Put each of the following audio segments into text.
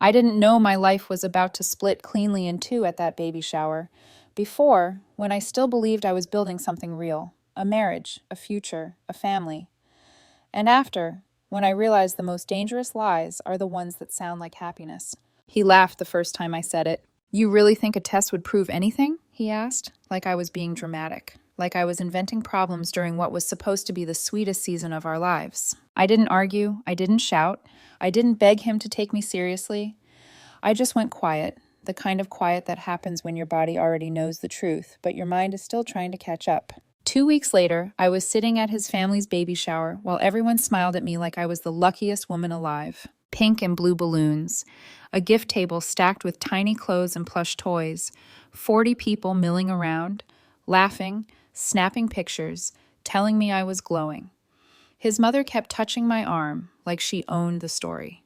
I didn't know my life was about to split cleanly in two at that baby shower. Before, when I still believed I was building something real, a marriage, a future, a family. And after, when I realized the most dangerous lies are the ones that sound like happiness. He laughed the first time I said it. You really think a test would prove anything? He asked, like I was being dramatic, like I was inventing problems during what was supposed to be the sweetest season of our lives. I didn't argue, I didn't shout, I didn't beg him to take me seriously. I just went quiet, the kind of quiet that happens when your body already knows the truth, but your mind is still trying to catch up. 2 weeks later, I was sitting at his family's baby shower while everyone smiled at me like I was the luckiest woman alive. Pink and blue balloons, a gift table stacked with tiny clothes and plush toys, 40 people milling around, laughing, snapping pictures, telling me I was glowing. His mother kept touching my arm like she owned the story.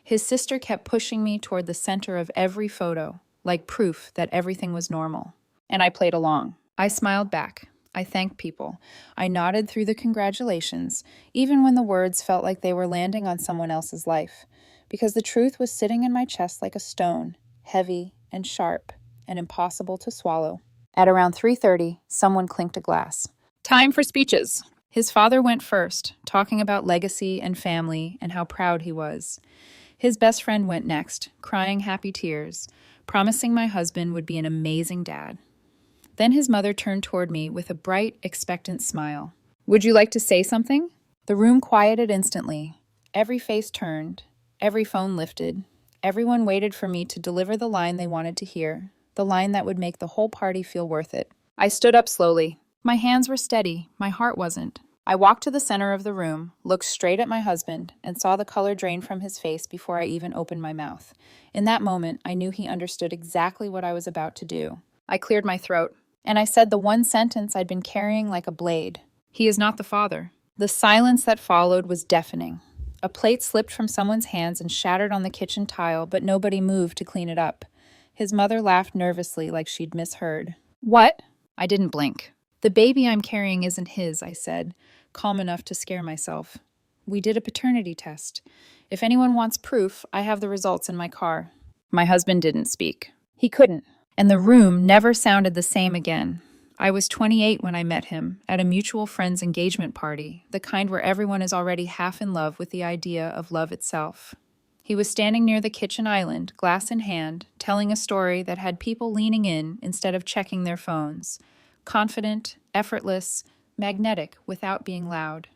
His sister kept pushing me toward the center of every photo, like proof that everything was normal. And I played along. I smiled back. I thanked people. I nodded through the congratulations, even when the words felt like they were landing on someone else's life, because the truth was sitting in my chest like a stone, heavy and sharp and impossible to swallow. At around 3:30, someone clinked a glass. Time for speeches. His father went first, talking about legacy and family and how proud he was. His best friend went next, crying happy tears, promising my husband would be an amazing dad. Then his mother turned toward me with a bright, expectant smile. Would you like to say something? The room quieted instantly. Every face turned, every phone lifted. Everyone waited for me to deliver the line they wanted to hear, the line that would make the whole party feel worth it. I stood up slowly. My hands were steady, my heart wasn't. I walked to the center of the room, looked straight at my husband, and saw the color drain from his face before I even opened my mouth. In that moment, I knew he understood exactly what I was about to do. I cleared my throat. And I said the one sentence I'd been carrying like a blade. He is not the father. The silence that followed was deafening. A plate slipped from someone's hands and shattered on the kitchen tile, but nobody moved to clean it up. His mother laughed nervously like she'd misheard. What? I didn't blink. The baby I'm carrying isn't his, I said, calm enough to scare myself. We did a paternity test. If anyone wants proof, I have the results in my car. My husband didn't speak. He couldn't. And the room never sounded the same again. I was 28 when I met him, at a mutual friend's engagement party, the kind where everyone is already half in love with the idea of love itself. He was standing near the kitchen island, glass in hand, telling a story that had people leaning in instead of checking their phones. Confident, effortless, magnetic without being loud.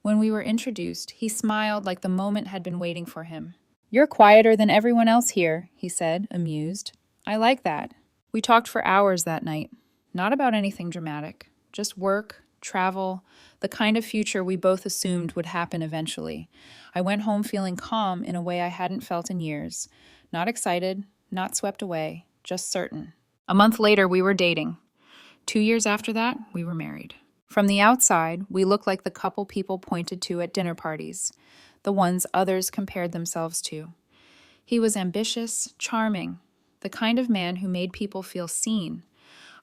When we were introduced, he smiled like the moment had been waiting for him. You're quieter than everyone else here, he said, amused. I like that. We talked for hours that night. Not about anything dramatic. Just work, travel, the kind of future we both assumed would happen eventually. I went home feeling calm in a way I hadn't felt in years. Not excited, not swept away, just certain. A month later, we were dating. 2 years after that, we were married. From the outside, we looked like the couple people pointed to at dinner parties, the ones others compared themselves to. He was ambitious, charming, the kind of man who made people feel seen.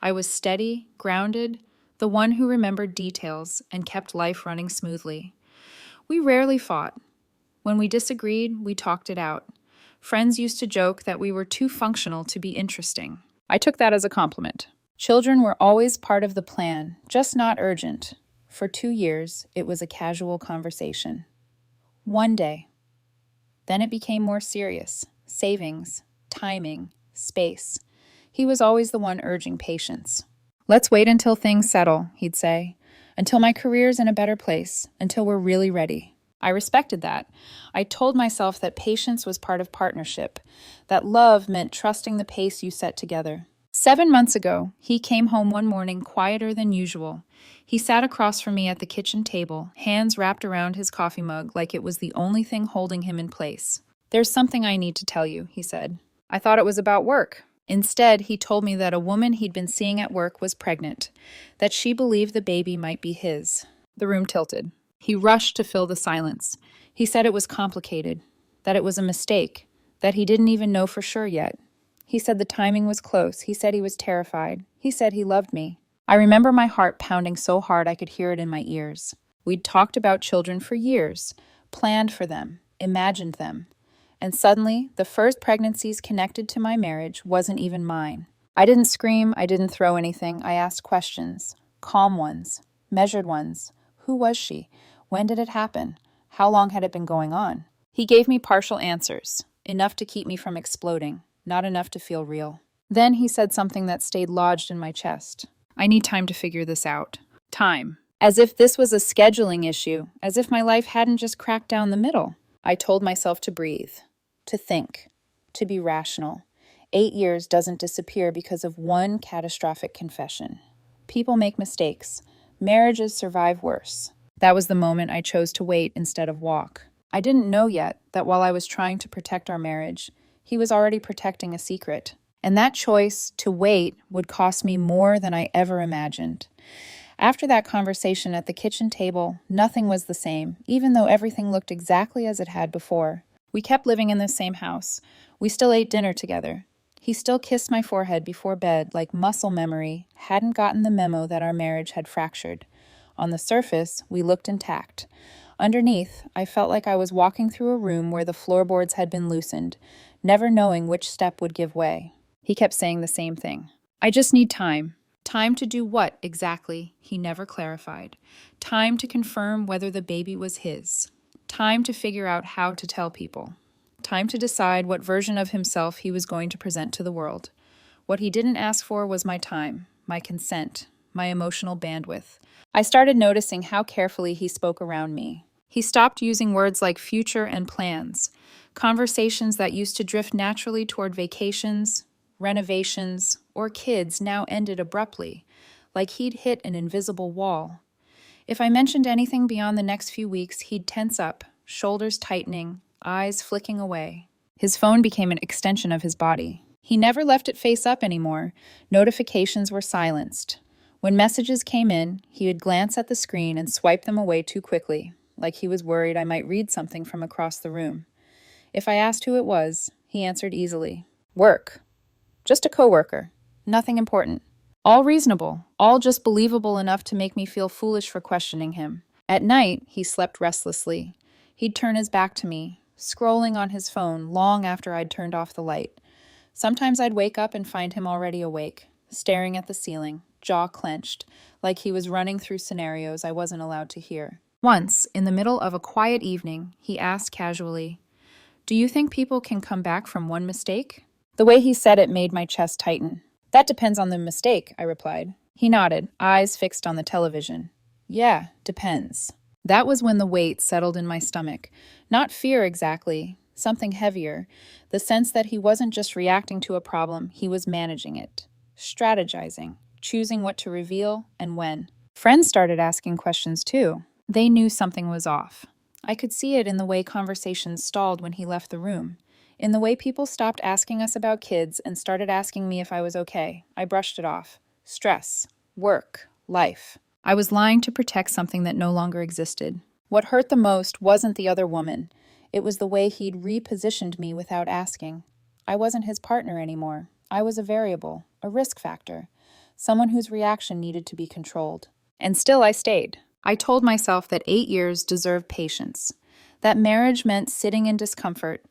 I was steady, grounded, the one who remembered details and kept life running smoothly. We rarely fought. When we disagreed, we talked it out. Friends used to joke that we were too functional to be interesting. I took that as a compliment. Children were always part of the plan, just not urgent. For 2 years, it was a casual conversation. One day. Then it became more serious. Savings, timing, space. He was always the one urging patience. Let's wait until things settle, he'd say. Until my career's in a better place. Until we're really ready. I respected that. I told myself that patience was part of partnership. That love meant trusting the pace you set together. 7 months ago, he came home one morning quieter than usual. He sat across from me at the kitchen table, hands wrapped around his coffee mug like it was the only thing holding him in place. There's something I need to tell you, he said. I thought it was about work. Instead, he told me that a woman he'd been seeing at work was pregnant, that she believed the baby might be his. The room tilted. He rushed to fill the silence. He said it was complicated, that it was a mistake, that he didn't even know for sure yet. He said the timing was close. He said he was terrified. He said he loved me. I remember my heart pounding so hard I could hear it in my ears. We'd talked about children for years, planned for them, imagined them. And suddenly, the first pregnancies connected to my marriage wasn't even mine. I didn't scream, I didn't throw anything. I asked questions. Calm ones, measured ones. Who was she? When did it happen? How long had it been going on? He gave me partial answers, enough to keep me from exploding, not enough to feel real. Then he said something that stayed lodged in my chest. I need time to figure this out. Time. As if this was a scheduling issue, as if my life hadn't just cracked down the middle. I told myself to breathe, to think, to be rational. 8 years doesn't disappear because of one catastrophic confession. People make mistakes. Marriages survive worse. That was the moment I chose to wait instead of walk. I didn't know yet that while I was trying to protect our marriage, he was already protecting a secret. And that choice to wait would cost me more than I ever imagined. After that conversation at the kitchen table, nothing was the same, even though everything looked exactly as it had before. We kept living in the same house. We still ate dinner together. He still kissed my forehead before bed like muscle memory hadn't gotten the memo that our marriage had fractured. On the surface, we looked intact. Underneath, I felt like I was walking through a room where the floorboards had been loosened, never knowing which step would give way. He kept saying the same thing. I just need time. Time to do what exactly, he never clarified. Time to confirm whether the baby was his. Time to figure out how to tell people. Time to decide what version of himself he was going to present to the world. What he didn't ask for was my time, my consent, my emotional bandwidth. I started noticing how carefully he spoke around me. He stopped using words like future and plans. Conversations that used to drift naturally toward vacations, renovations, or kids now ended abruptly, like he'd hit an invisible wall. If I mentioned anything beyond the next few weeks, he'd tense up, shoulders tightening, eyes flicking away. His phone became an extension of his body. He never left it face up anymore. Notifications were silenced. When messages came in, he would glance at the screen and swipe them away too quickly, like he was worried I might read something from across the room. If I asked who it was, he answered easily. Work. Just a coworker. Nothing important. All reasonable, all just believable enough to make me feel foolish for questioning him. At night, he slept restlessly. He'd turn his back to me, scrolling on his phone long after I'd turned off the light. Sometimes I'd wake up and find him already awake, staring at the ceiling, jaw clenched, like he was running through scenarios I wasn't allowed to hear. Once, in the middle of a quiet evening, he asked casually, "Do you think people can come back from one mistake?" The way he said it made my chest tighten. That depends on the mistake, I replied. He nodded, eyes fixed on the television. Yeah, depends. That was when the weight settled in my stomach. Not fear exactly, something heavier. The sense that he wasn't just reacting to a problem, he was managing it. Strategizing, choosing what to reveal and when. Friends started asking questions too. They knew something was off. I could see it in the way conversations stalled when he left the room. In the way people stopped asking us about kids and started asking me if I was okay. I brushed it off. Stress, work, life. I was lying to protect something that no longer existed. What hurt the most wasn't the other woman. It was the way he'd repositioned me without asking. I wasn't his partner anymore. I was a variable, a risk factor, someone whose reaction needed to be controlled. And still I stayed. I told myself that 8 years deserved patience, that marriage meant sitting in discomfort,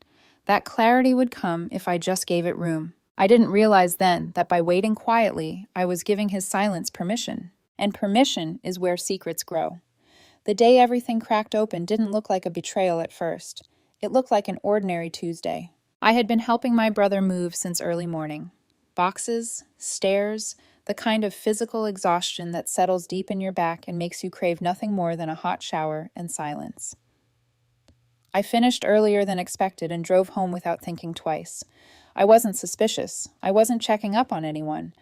that clarity would come if I just gave it room. I didn't realize then that by waiting quietly, I was giving his silence permission. And permission is where secrets grow. The day everything cracked open didn't look like a betrayal at first. It looked like an ordinary Tuesday. I had been helping my brother move since early morning. Boxes, stairs, the kind of physical exhaustion that settles deep in your back and makes you crave nothing more than a hot shower and silence. I finished earlier than expected and drove home without thinking twice. I wasn't suspicious. I wasn't checking up on anyone.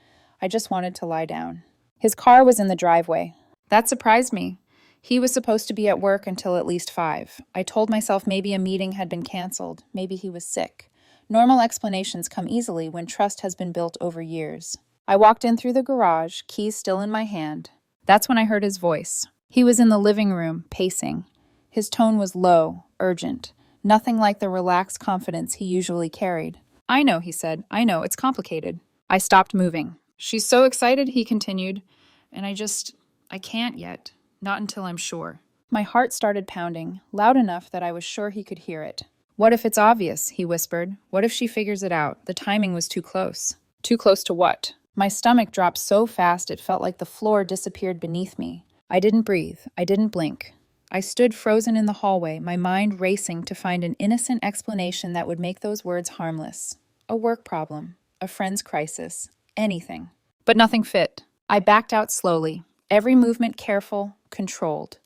I just wanted to lie down. His car was in the driveway. That surprised me. He was supposed to be at work until at least 5. I told myself maybe a meeting had been canceled. Maybe he was sick. Normal explanations come easily when trust has been built over years. I walked in through the garage, keys still in my hand. That's when I heard his voice. He was in the living room, pacing. His tone was low, urgent, nothing like the relaxed confidence he usually carried. I know, he said. I know, it's complicated. I stopped moving. She's so excited, he continued, and I can't yet. Not until I'm sure. My heart started pounding, loud enough that I was sure he could hear it. What if it's obvious? He whispered. What if she figures it out? The timing was too close. Too close to what? My stomach dropped so fast it felt like the floor disappeared beneath me. I didn't breathe. I didn't blink. I stood frozen in the hallway, my mind racing to find an innocent explanation that would make those words harmless. A work problem, a friend's crisis, anything. But nothing fit. I backed out slowly, every movement careful, controlled.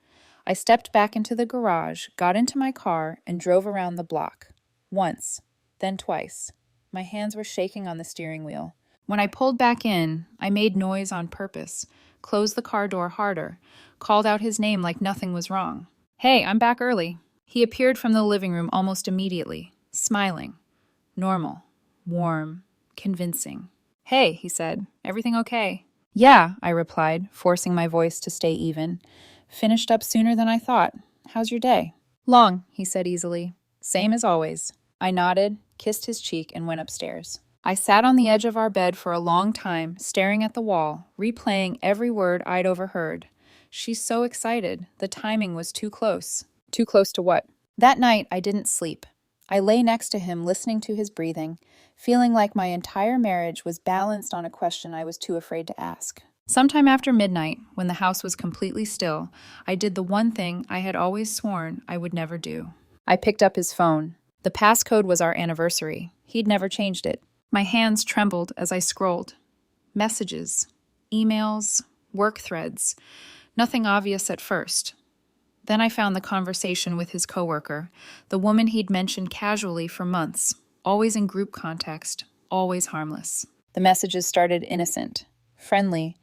I stepped back into the garage, got into my car, and drove around the block. Once, then twice. My hands were shaking on the steering wheel. When I pulled back in, I made noise on purpose, closed the car door harder, called out his name like nothing was wrong. Hey, I'm back early. He appeared from the living room almost immediately, smiling. Normal, warm, convincing. Hey, he said, everything okay? Yeah, I replied, forcing my voice to stay even. Finished up sooner than I thought. How's your day? Long, he said easily. Same as always. I nodded, kissed his cheek, and went upstairs. I sat on the edge of our bed for a long time, staring at the wall, replaying every word I'd overheard. She's so excited. The timing was too close. Too close to what? That night, I didn't sleep. I lay next to him, listening to his breathing, feeling like my entire marriage was balanced on a question I was too afraid to ask. Sometime after midnight, when the house was completely still, I did the one thing I had always sworn I would never do. I picked up his phone. The passcode was our anniversary. He'd never changed it. My hands trembled as I scrolled. Messages, emails, work threads. Nothing obvious at first. Then I found the conversation with his coworker, the woman he'd mentioned casually for months, always in group context, always harmless. The messages started innocent, friendly,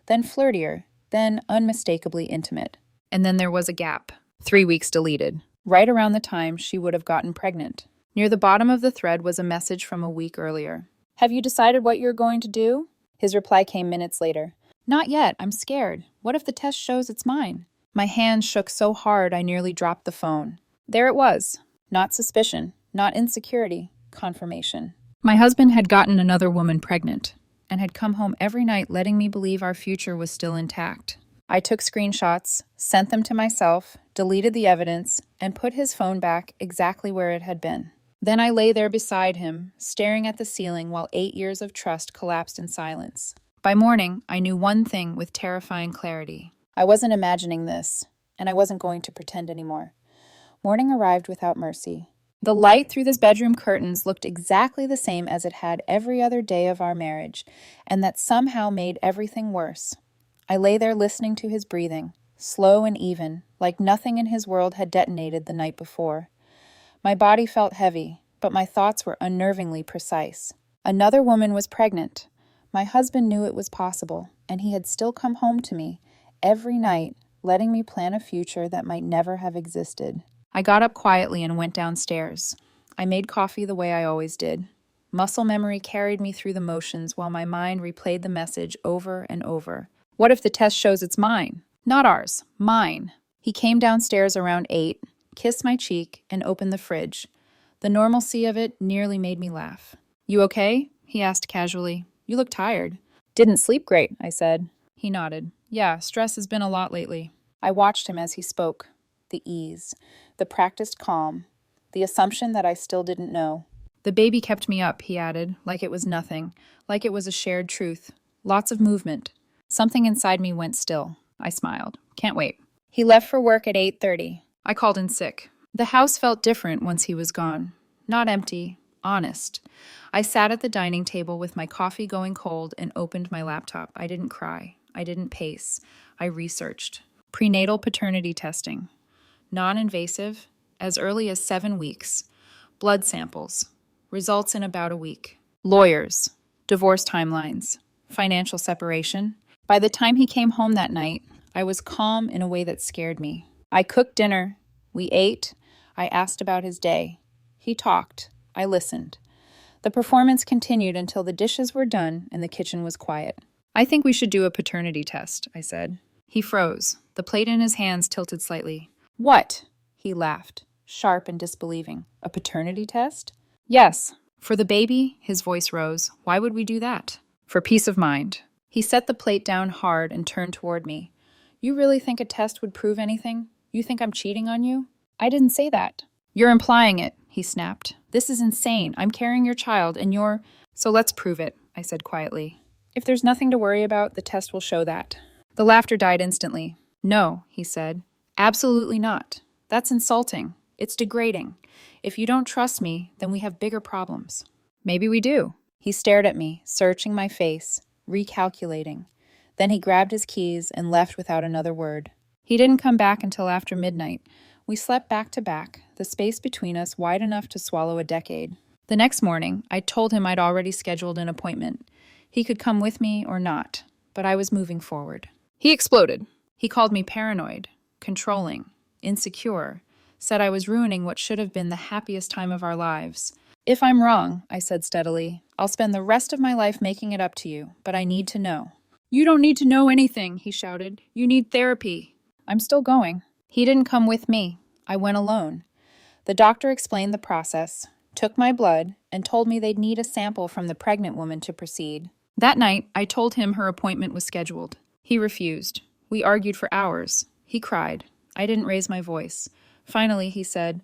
then flirtier, then unmistakably intimate. And then there was a gap. 3 weeks deleted, right around the time she would have gotten pregnant. Near the bottom of the thread was a message from a week earlier. Have you decided what you're going to do? His reply came minutes later. Not yet, I'm scared. What if the test shows it's mine? My hand shook so hard I nearly dropped the phone. There it was. Not suspicion, not insecurity, confirmation. My husband had gotten another woman pregnant and had come home every night letting me believe our future was still intact. I took screenshots, sent them to myself, deleted the evidence, and put his phone back exactly where it had been. Then I lay there beside him, staring at the ceiling while 8 years of trust collapsed in silence. By morning, I knew one thing with terrifying clarity. I wasn't imagining this, and I wasn't going to pretend anymore. Morning arrived without mercy. The light through the bedroom curtains looked exactly the same as it had every other day of our marriage, and that somehow made everything worse. I lay there listening to his breathing, slow and even, like nothing in his world had detonated the night before. My body felt heavy, but my thoughts were unnervingly precise. Another woman was pregnant. My husband knew it was possible, and he had still come home to me, every night, letting me plan a future that might never have existed. I got up quietly and went downstairs. I made coffee the way I always did. Muscle memory carried me through the motions while my mind replayed the message over and over. What if the test shows it's mine? Not ours, mine. He came downstairs around 8, kissed my cheek, and opened the fridge. The normalcy of it nearly made me laugh. You okay? He asked casually. You look tired. Didn't sleep great, I said. He nodded. Yeah, stress has been a lot lately. I watched him as he spoke. The ease, the practiced calm, the assumption that I still didn't know. The baby kept me up, he added, like it was nothing, like it was a shared truth. Lots of movement. Something inside me went still. I smiled. Can't wait. He left for work at 8:30. I called in sick. The house felt different once he was gone. Not empty, honest. I sat at the dining table with my coffee going cold and opened my laptop. I didn't cry. I didn't pace. I researched. Prenatal paternity testing. Non-invasive, as early as 7 weeks. Blood samples. Results in about a week. Lawyers. Divorce timelines. Financial separation. By the time he came home that night, I was calm in a way that scared me. I cooked dinner. We ate. I asked about his day. He talked. I listened. The performance continued until the dishes were done and the kitchen was quiet. I think we should do a paternity test, I said. He froze. The plate in his hands tilted slightly. What? He laughed, sharp and disbelieving. A paternity test? Yes. For the baby, his voice rose. Why would we do that? For peace of mind. He set the plate down hard and turned toward me. You really think a test would prove anything? You think I'm cheating on you? I didn't say that. You're implying it. he snapped. This is insane. I'm carrying your child, and you're... So let's prove it, I said quietly. If there's nothing to worry about, the test will show that. The laughter died instantly. No, he said. Absolutely not. That's insulting. It's degrading. If you don't trust me, then we have bigger problems. Maybe we do. He stared at me, searching my face, recalculating. Then he grabbed his keys and left without another word. He didn't come back until after midnight. We slept back to back, the space between us wide enough to swallow a decade. The next morning, I told him I'd already scheduled an appointment. He could come with me or not, but I was moving forward. He exploded. He called me paranoid, controlling, insecure, said I was ruining what should have been the happiest time of our lives. If I'm wrong, I said steadily, I'll spend the rest of my life making it up to you, but I need to know. You don't need to know anything, he shouted. You need therapy. I'm still going. He didn't come with me. I went alone. The doctor explained the process, took my blood, and told me they'd need a sample from the pregnant woman to proceed. That night, I told him her appointment was scheduled. He refused. We argued for hours. He cried. I didn't raise my voice. Finally, he said,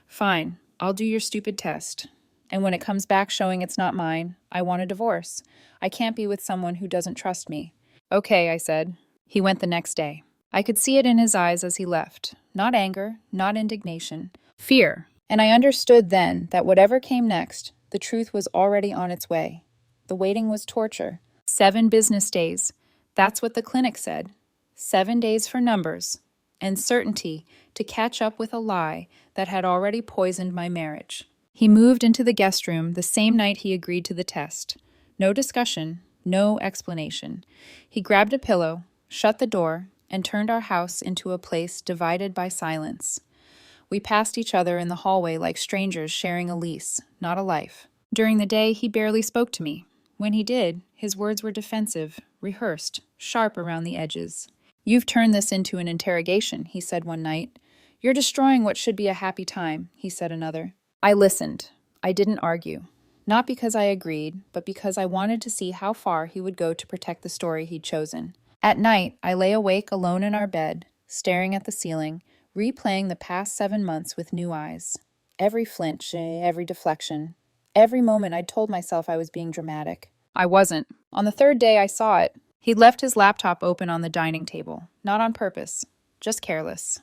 Fine, I'll do your stupid test. And when it comes back showing it's not mine, I want a divorce. I can't be with someone who doesn't trust me. Okay, I said. He went the next day. I could see it in his eyes as he left. Not anger, not indignation. Fear. And I understood then that whatever came next, the truth was already on its way. The waiting was torture. 7 business days. That's what the clinic said. 7 days for numbers. And certainty to catch up with a lie that had already poisoned my marriage. He moved into the guest room the same night he agreed to the test. No discussion, no explanation. He grabbed a pillow, shut the door, and turned our house into a place divided by silence. We passed each other in the hallway like strangers sharing a lease, not a life. During the day, he barely spoke to me. When he did, his words were defensive, rehearsed, sharp around the edges. You've turned this into an interrogation, he said one night. You're destroying what should be a happy time, he said another. I listened. I didn't argue. Not because I agreed, but because I wanted to see how far he would go to protect the story he'd chosen. At night, I lay awake alone in our bed, staring at the ceiling, replaying the past 7 months with new eyes. Every flinch, every deflection, every moment I'd told myself I was being dramatic. I wasn't. On the 3rd day, I saw it. He'd left his laptop open on the dining table, not on purpose, just careless.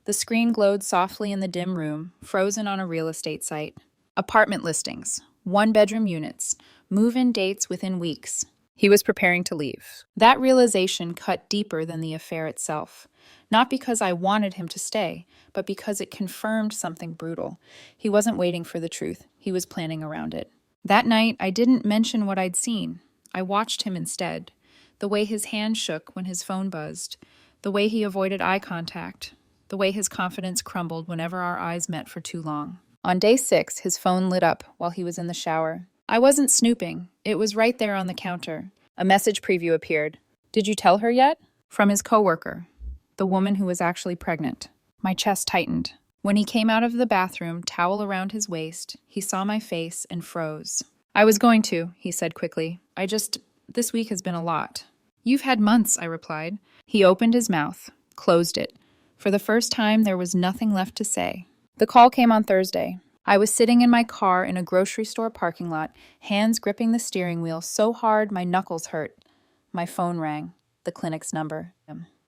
The screen glowed softly in the dim room, frozen on a real estate site. Apartment listings, 1-bedroom units, move-in dates within weeks. He was preparing to leave. That realization cut deeper than the affair itself. Not because I wanted him to stay, but because it confirmed something brutal. He wasn't waiting for the truth. He was planning around it. That night, I didn't mention what I'd seen. I watched him instead. The way his hand shook when his phone buzzed. The way he avoided eye contact. The way his confidence crumbled whenever our eyes met for too long. On day 6, his phone lit up while he was in the shower. I wasn't snooping. It was right there on the counter. A message preview appeared. Did you tell her yet? From his coworker, the woman who was actually pregnant. My chest tightened. When he came out of the bathroom, towel around his waist, he saw my face and froze. I was going to, he said quickly. This week has been a lot. You've had months, I replied. He opened his mouth, closed it. For the first time, there was nothing left to say. The call came on Thursday. I was sitting in my car in a grocery store parking lot, hands gripping the steering wheel so hard my knuckles hurt. My phone rang, the clinic's number.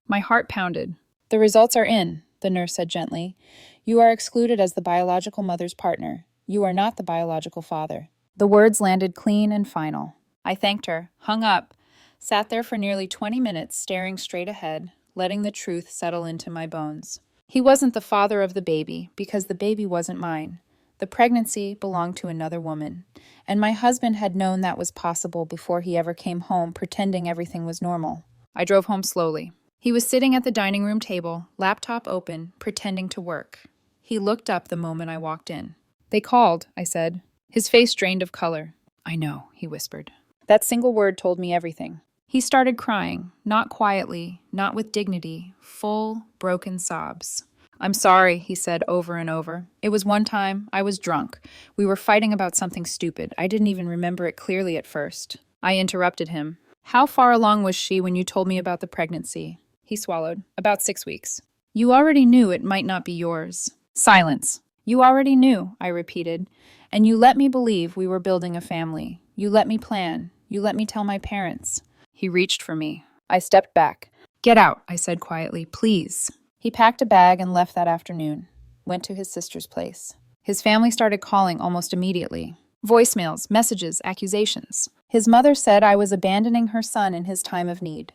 My heart pounded. The results are in, the nurse said gently. You are excluded as the biological mother's partner. You are not the biological father. The words landed clean and final. I thanked her, hung up, sat there for nearly 20 minutes staring straight ahead, letting the truth settle into my bones. He wasn't the father of the baby because the baby wasn't mine. The pregnancy belonged to another woman, and my husband had known that was possible before he ever came home pretending everything was normal. I drove home slowly. He was sitting at the dining room table, laptop open, pretending to work. He looked up the moment I walked in. They called, I said. His face drained of color. I know, he whispered. That single word told me everything. He started crying, not quietly, not with dignity, full, broken sobs. I'm sorry, he said over and over. It was one time. I was drunk. We were fighting about something stupid. I didn't even remember it clearly at first. I interrupted him. How far along was she when you told me about the pregnancy? He swallowed. About 6 weeks. You already knew it might not be yours. Silence. You already knew, I repeated, and you let me believe we were building a family. You let me plan. You let me tell my parents. He reached for me. I stepped back. Get out, I said quietly, please. He packed a bag and left that afternoon, went to his sister's place. His family started calling almost immediately. Voicemails, messages, accusations. His mother said I was abandoning her son in his time of need,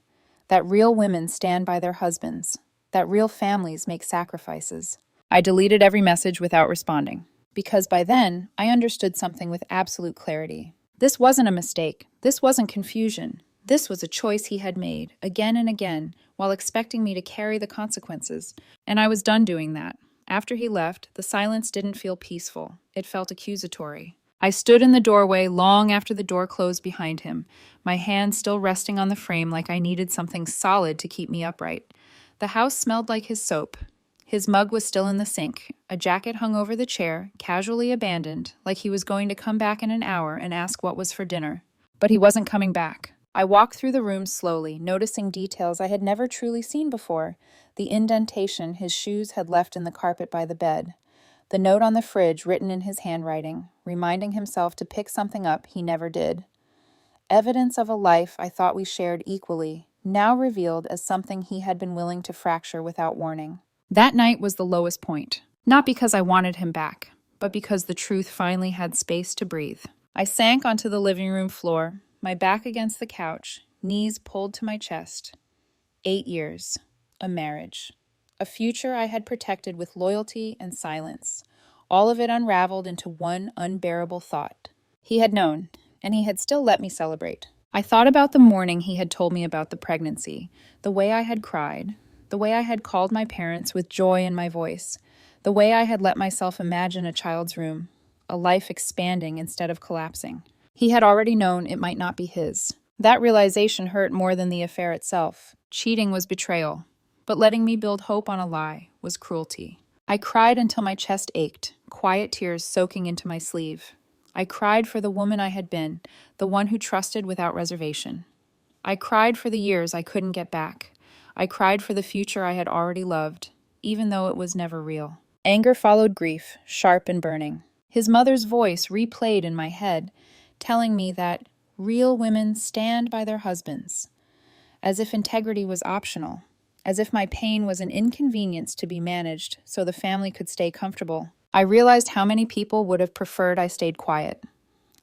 that real women stand by their husbands, that real families make sacrifices. I deleted every message without responding, because by then I understood something with absolute clarity. This wasn't a mistake. This wasn't confusion. This was a choice he had made, again and again, while expecting me to carry the consequences. And I was done doing that. After he left, the silence didn't feel peaceful. It felt accusatory. I stood in the doorway long after the door closed behind him, my hand still resting on the frame like I needed something solid to keep me upright. The house smelled like his soap. His mug was still in the sink. A jacket hung over the chair, casually abandoned, like he was going to come back in an hour and ask what was for dinner. But he wasn't coming back. I walked through the room slowly, noticing details I had never truly seen before. The indentation his shoes had left in the carpet by the bed. The note on the fridge written in his handwriting, reminding himself to pick something up he never did. Evidence of a life I thought we shared equally, now revealed as something he had been willing to fracture without warning. That night was the lowest point, not because I wanted him back, but because the truth finally had space to breathe. I sank onto the living room floor, my back against the couch, knees pulled to my chest. 8 years, a marriage, a future I had protected with loyalty and silence, all of it unraveled into one unbearable thought. He had known, and he had still let me celebrate. I thought about the morning he had told me about the pregnancy, the way I had cried, the way I had called my parents with joy in my voice, the way I had let myself imagine a child's room, a life expanding instead of collapsing. He had already known it might not be his. That realization hurt more than the affair itself. Cheating was betrayal, but letting me build hope on a lie was cruelty. I cried until my chest ached, quiet tears soaking into my sleeve. I cried for the woman I had been, the one who trusted without reservation. I cried for the years I couldn't get back. I cried for the future I had already loved, even though it was never real. Anger followed grief, sharp and burning. His mother's voice replayed in my head, telling me that real women stand by their husbands, as if integrity was optional, as if my pain was an inconvenience to be managed so the family could stay comfortable. I realized how many people would have preferred I stayed quiet,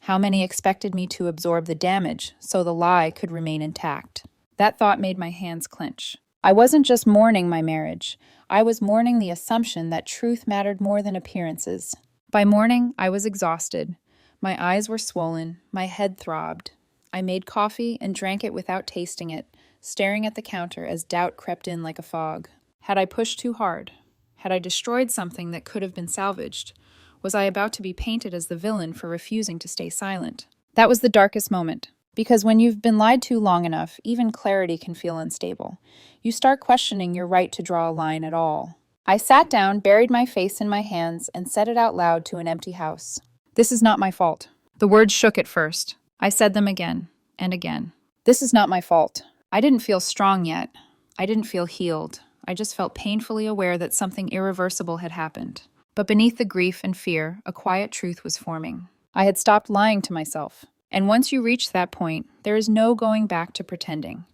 how many expected me to absorb the damage so the lie could remain intact. That thought made my hands clench. I wasn't just mourning my marriage. I was mourning the assumption that truth mattered more than appearances. By morning, I was exhausted. My eyes were swollen, my head throbbed. I made coffee and drank it without tasting it, staring at the counter as doubt crept in like a fog. Had I pushed too hard? Had I destroyed something that could have been salvaged? Was I about to be painted as the villain for refusing to stay silent? That was the darkest moment, because when you've been lied to long enough, even clarity can feel unstable. You start questioning your right to draw a line at all. I sat down, buried my face in my hands, and said it out loud to an empty house. This is not my fault. The words shook at first. I said them again and again. This is not my fault. I didn't feel strong yet. I didn't feel healed. I just felt painfully aware that something irreversible had happened. But beneath the grief and fear, a quiet truth was forming. I had stopped lying to myself. And once you reach that point, there is no going back to pretending.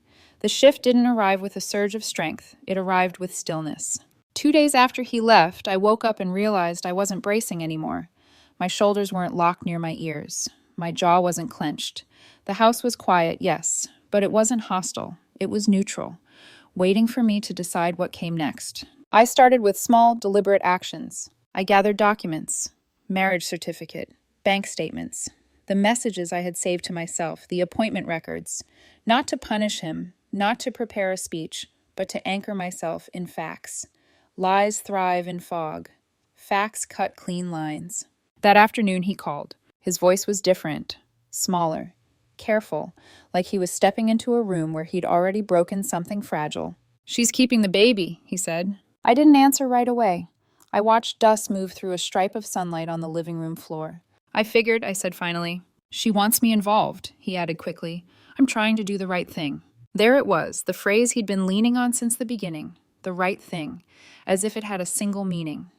The shift didn't arrive with a surge of strength. It arrived with stillness. 2 days after he left, I woke up and realized I wasn't bracing anymore. My shoulders weren't locked near my ears. My jaw wasn't clenched. The house was quiet, yes, but it wasn't hostile. It was neutral, waiting for me to decide what came next. I started with small, deliberate actions. I gathered documents, marriage certificate, bank statements, the messages I had saved to myself, the appointment records, not to punish him, not to prepare a speech, but to anchor myself in facts. Lies thrive in fog. Facts cut clean lines. That afternoon he called. His voice was different, smaller, careful, like he was stepping into a room where he'd already broken something fragile. "She's keeping the baby," he said. I didn't answer right away. I watched dust move through a stripe of sunlight on the living room floor. "I figured," I said finally. "She wants me involved," he added quickly. "I'm trying to do the right thing." There it was, the phrase he'd been leaning on since the beginning. The right thing, as if it had a single meaning.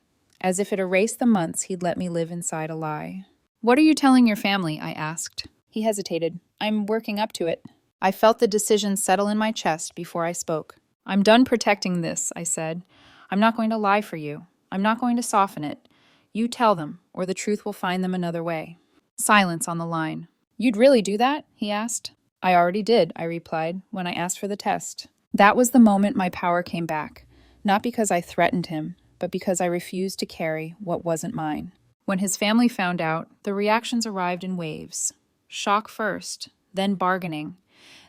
as if it erased the months he'd let me live inside a lie. "What are you telling your family?" I asked. He hesitated. "I'm working up to it." I felt the decision settle in my chest before I spoke. "I'm done protecting this," I said. "I'm not going to lie for you. I'm not going to soften it. You tell them, or the truth will find them another way." Silence on the line. "You'd really do that?" he asked. "I already did," I replied, when I asked for the test. That was the moment my power came back, not because I threatened him, but because I refused to carry what wasn't mine. When his family found out, the reactions arrived in waves. Shock first, then bargaining,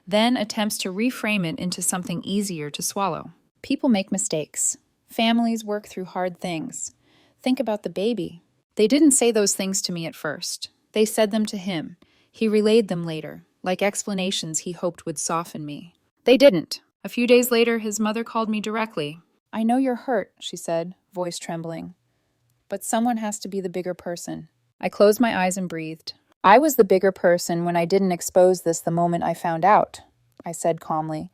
then attempts to reframe it into something easier to swallow. People make mistakes. Families work through hard things. Think about the baby. They didn't say those things to me at first. They said them to him. He relayed them later, like explanations he hoped would soften me. They didn't. A few days later, his mother called me directly. "I know you're hurt," she said, voice trembling. "But someone has to be the bigger person." I closed my eyes and breathed. "I was the bigger person when I didn't expose this the moment I found out," I said calmly.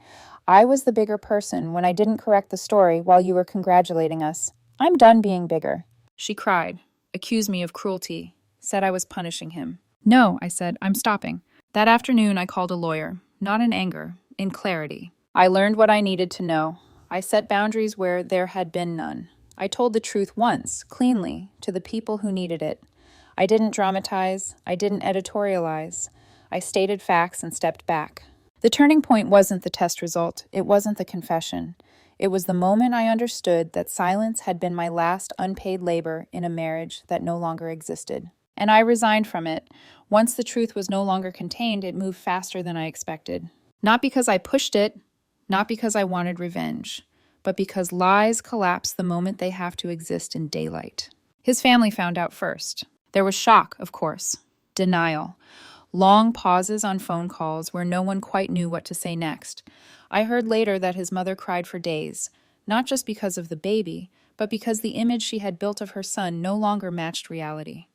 "I was the bigger person when I didn't correct the story while you were congratulating us. I'm done being bigger." She cried, accused me of cruelty, said I was punishing him. "No," I said, "I'm stopping." That afternoon, I called a lawyer, not in anger, in clarity. I learned what I needed to know. I set boundaries where there had been none. I told the truth once, cleanly, to the people who needed it. I didn't dramatize. I didn't editorialize. I stated facts and stepped back. The turning point wasn't the test result. It wasn't the confession. It was the moment I understood that silence had been my last unpaid labor in a marriage that no longer existed. And I resigned from it. Once the truth was no longer contained, it moved faster than I expected. Not because I pushed it, not because I wanted revenge, but because lies collapse the moment they have to exist in daylight. His family found out first. There was shock, of course, denial, long pauses on phone calls where no one quite knew what to say next. I heard later that his mother cried for days, not just because of the baby, but because the image she had built of her son no longer matched reality.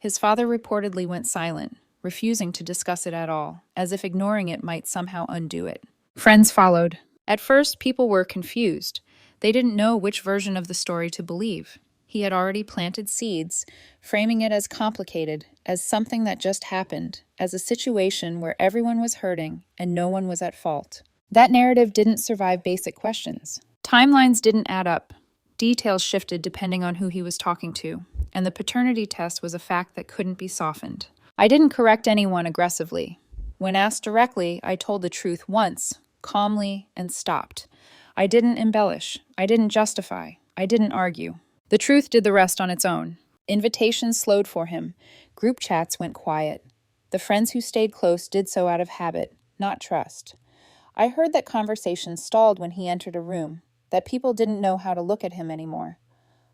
His father reportedly went silent, refusing to discuss it at all, as if ignoring it might somehow undo it. Friends followed. At first, people were confused. They didn't know which version of the story to believe. He had already planted seeds, framing it as complicated, as something that just happened, as a situation where everyone was hurting and no one was at fault. That narrative didn't survive basic questions. Timelines didn't add up. Details shifted depending on who he was talking to, and the paternity test was a fact that couldn't be softened. I didn't correct anyone aggressively. When asked directly, I told the truth once, calmly, and stopped. I didn't embellish. I didn't justify. I didn't argue. The truth did the rest on its own. Invitations slowed for him. Group chats went quiet. The friends who stayed close did so out of habit, not trust. I heard that conversations stalled when he entered a room, that people didn't know how to look at him anymore.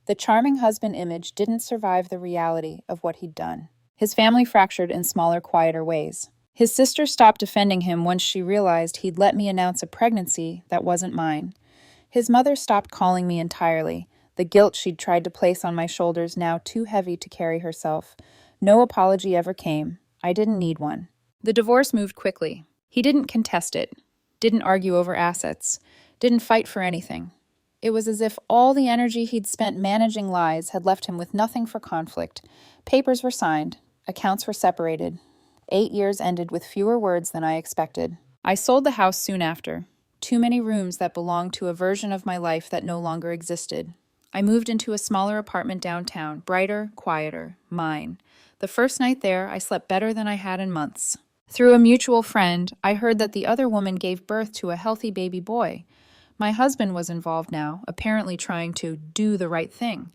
The charming husband image didn't survive the reality of what he'd done. His family fractured in smaller, quieter ways. His sister stopped defending him once she realized he'd let me announce a pregnancy that wasn't mine. His mother stopped calling me entirely, the guilt she'd tried to place on my shoulders now too heavy to carry herself. No apology ever came. I didn't need one. The divorce moved quickly. He didn't contest it, didn't argue over assets, didn't fight for anything. It was as if all the energy he'd spent managing lies had left him with nothing for conflict. Papers were signed. Accounts were separated. 8 years ended with fewer words than I expected. I sold the house soon after. Too many rooms that belonged to a version of my life that no longer existed. I moved into a smaller apartment downtown, brighter, quieter, mine. The first night there, I slept better than I had in months. Through a mutual friend, I heard that the other woman gave birth to a healthy baby boy. My husband was involved now, apparently trying to do the right thing.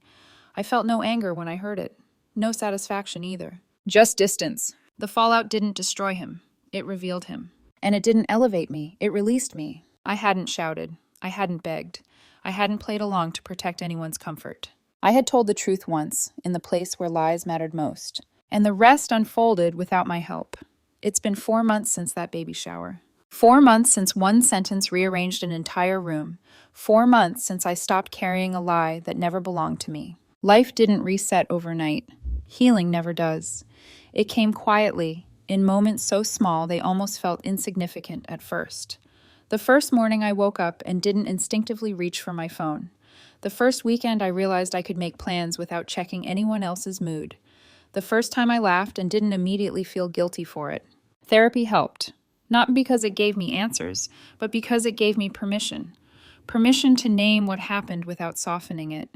I felt no anger when I heard it. No satisfaction either. Just distance. The fallout didn't destroy him. It revealed him. And it didn't elevate me. It released me. I hadn't shouted. I hadn't begged. I hadn't played along to protect anyone's comfort. I had told the truth once, in the place where lies mattered most. And the rest unfolded without my help. It's been 4 months since that baby shower. 4 months since one sentence rearranged an entire room. 4 months since I stopped carrying a lie that never belonged to me. Life didn't reset overnight. Healing never does. It came quietly, in moments so small they almost felt insignificant at first. The first morning I woke up and didn't instinctively reach for my phone. The first weekend, I realized I could make plans without checking anyone else's mood. The first time I laughed and didn't immediately feel guilty for it. Therapy helped. Not because it gave me answers, but because it gave me permission. Permission to name what happened without softening it.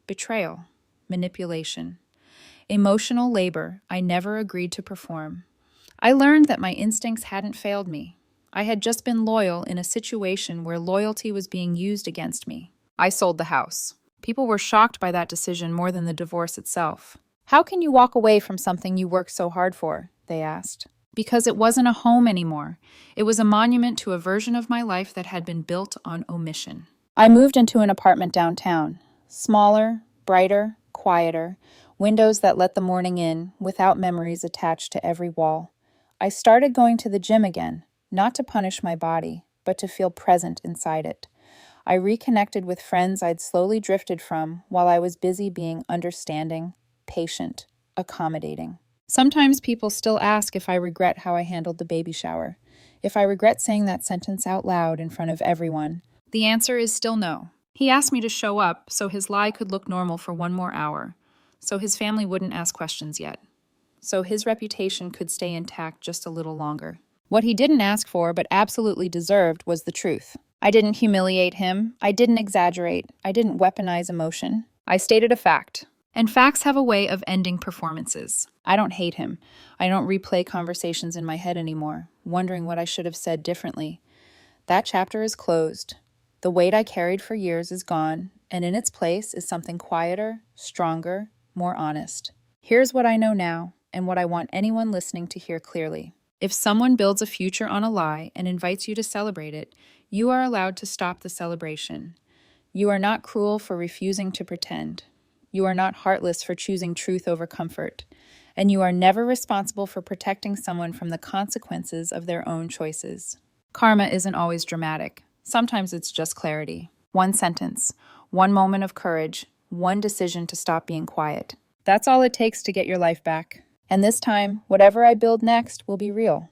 Betrayal. Manipulation. Emotional labor I never agreed to perform. I learned that my instincts hadn't failed me. I had just been loyal in a situation where loyalty was being used against me. I sold the house. People were shocked by that decision more than the divorce itself. "How can you walk away from something you worked so hard for?" they asked. Because it wasn't a home anymore. It was a monument to a version of my life that had been built on omission. I moved into an apartment downtown. Smaller, brighter, quieter, windows that let the morning in, without memories attached to every wall. I started going to the gym again, not to punish my body, but to feel present inside it. I reconnected with friends I'd slowly drifted from while I was busy being understanding, patient, accommodating. Sometimes people still ask if I regret how I handled the baby shower, if I regret saying that sentence out loud in front of everyone. The answer is still no. He asked me to show up so his lie could look normal for one more hour, so his family wouldn't ask questions yet, so his reputation could stay intact just a little longer. What he didn't ask for but absolutely deserved was the truth. I didn't humiliate him. I didn't exaggerate. I didn't weaponize emotion. I stated a fact. And facts have a way of ending performances. I don't hate him. I don't replay conversations in my head anymore, wondering what I should have said differently. That chapter is closed. The weight I carried for years is gone, and in its place is something quieter, stronger, more honest. Here's what I know now, and what I want anyone listening to hear clearly. If someone builds a future on a lie and invites you to celebrate it, you are allowed to stop the celebration. You are not cruel for refusing to pretend. You are not heartless for choosing truth over comfort. And you are never responsible for protecting someone from the consequences of their own choices. Karma isn't always dramatic. Sometimes it's just clarity. One sentence, one moment of courage, one decision to stop being quiet. That's all it takes to get your life back. And this time, whatever I build next will be real.